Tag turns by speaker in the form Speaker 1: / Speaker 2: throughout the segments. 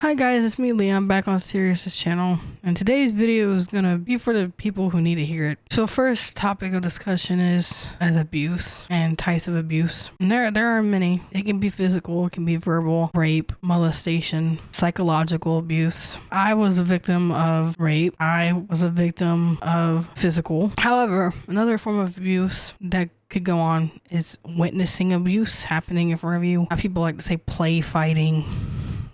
Speaker 1: Hi guys, it's me Lee. I'm back on Sirius's channel, and today's video is gonna be for the people who need to hear it. So first topic of discussion is abuse and types of abuse. And there are many. It can be physical, it can be verbal, rape, molestation, psychological abuse. I was a victim of rape. I was a victim of physical. However, another form of abuse that could go on is witnessing abuse happening in front of you. People like to say play fighting.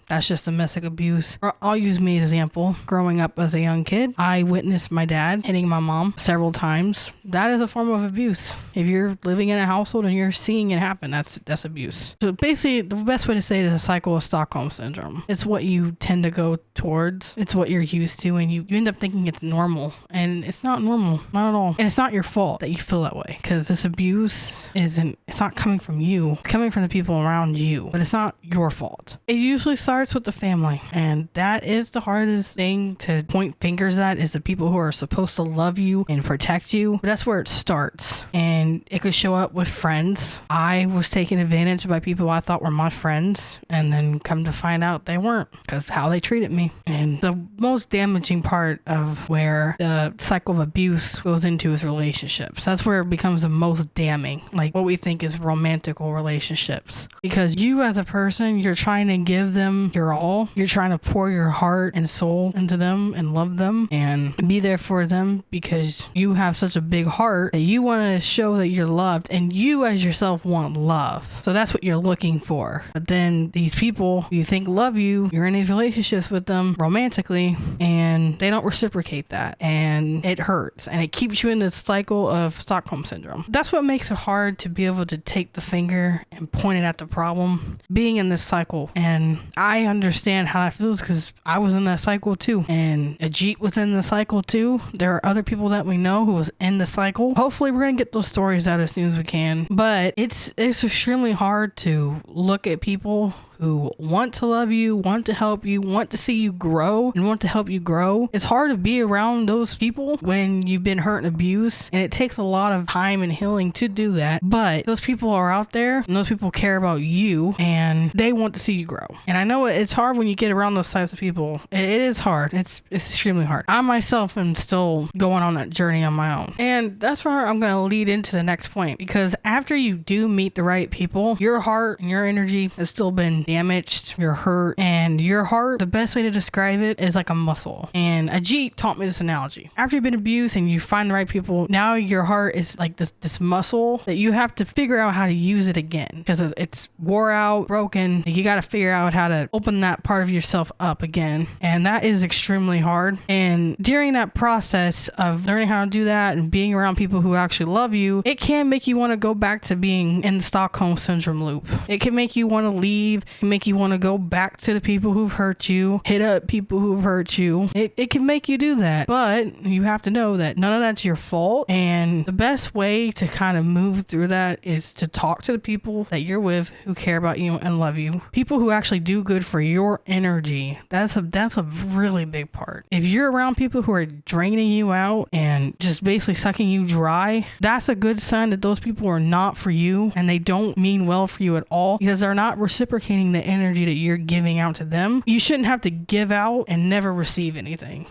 Speaker 1: That's just domestic abuse. Or I'll use me as an example. Growing up as a young kid, I witnessed my dad hitting my mom several times. That is a form of abuse. If you're living in a household and you're seeing it happen, that's abuse. So basically, the best way to say it is a cycle of Stockholm syndrome. It's what you tend to go towards. It's what you're used to, and you end up thinking it's normal. And it's not normal, not at all. And it's not your fault that you feel that way, because this abuse it's not coming from you. It's coming from the people around you, but it's not your fault. It usually starts with the family, and that is the hardest thing to point fingers at, is the people who are supposed to love you and protect you. But that's where it starts, and it could show up with friends. I was taken advantage by people I thought were my friends, and then come to find out they weren't, because of how they treated me. And the most damaging part of where the cycle of abuse goes into is relationships. That's where it becomes the most damning, like what we think is romantical relationships, because you as a person, you're trying to give them your all. You're trying to pour your heart and soul into them and love them and be there for them, because you have such a big heart that you want to show that you're loved, and you as yourself want love. So that's what you're looking for. But then these people you think love you, you're in these relationships with them romantically, and they don't reciprocate that, and it hurts, and it keeps you in this cycle of Stockholm syndrome. That's what makes it hard to be able to take the finger and point it at the problem, being in this cycle. And I understand how that feels, because I was in that cycle too, and Ajit was in the cycle too. There are other people that we know who was in the cycle. Hopefully we're gonna get those stories out as soon as we can, but it's extremely hard to look at people who want to love you, want to help you, want to see you grow, and want to help you grow. It's hard to be around those people when you've been hurt and abused, and it takes a lot of time and healing to do that. But those people are out there, and those people care about you, and they want to see you grow. And I know it's hard when you get around those types of people. It is hard. It's extremely hard. I myself am still going on that journey on my own. And that's where I'm going to lead into the next point, because after you do meet the right people, your heart and your energy has still been damaged, you're hurt, and your heart, the best way to describe it is like a muscle. And Ajit taught me this analogy. After you've been abused and you find the right people, now your heart is like this muscle that you have to figure out how to use it again, because it's wore out, broken. You got to figure out how to open that part of yourself up again, and that is extremely hard. And during that process of learning how to do that and being around people who actually love you, it can make you want to go back to being in the Stockholm syndrome loop. It can make you want to leave, it can make you want to go back to the people who've hurt you, hit up people who've hurt you. It can make you do that, but you have to know that none of that's your fault, and the best way to kind of move through that is to talk to the people that you're with who care about you and love you, people who actually do good for your energy. That's a really big part. If you're around people who are draining you out and just basically sucking you dry, that's a good sign that those people are not for you, and they don't mean well for you at all, because they're not reciprocating the energy that you're giving out to them. You shouldn't have to give out and never receive anything.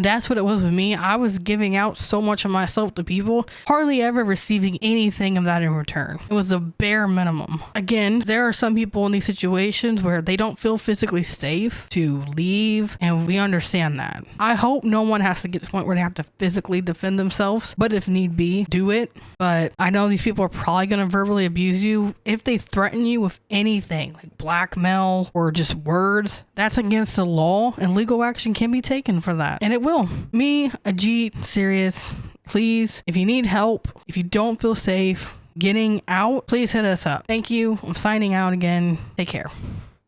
Speaker 1: That's what it was with me. I was giving out so much of myself to people, hardly ever receiving anything of that in return. It was the bare minimum. Again, there are some people in these situations where they don't feel physically safe to leave, and we understand that. I hope no one has to get to the point where they have to physically defend themselves, but if need be, do it. But I know these people are probably going to verbally abuse you. If they threaten you with anything, like blackmail or just words, that's against the law, and legal action can be taken for that. And it will. Me, Ajit, Sirius, please, if you need help, if you don't feel safe getting out, please hit us up. Thank you. I'm signing out again. Take care.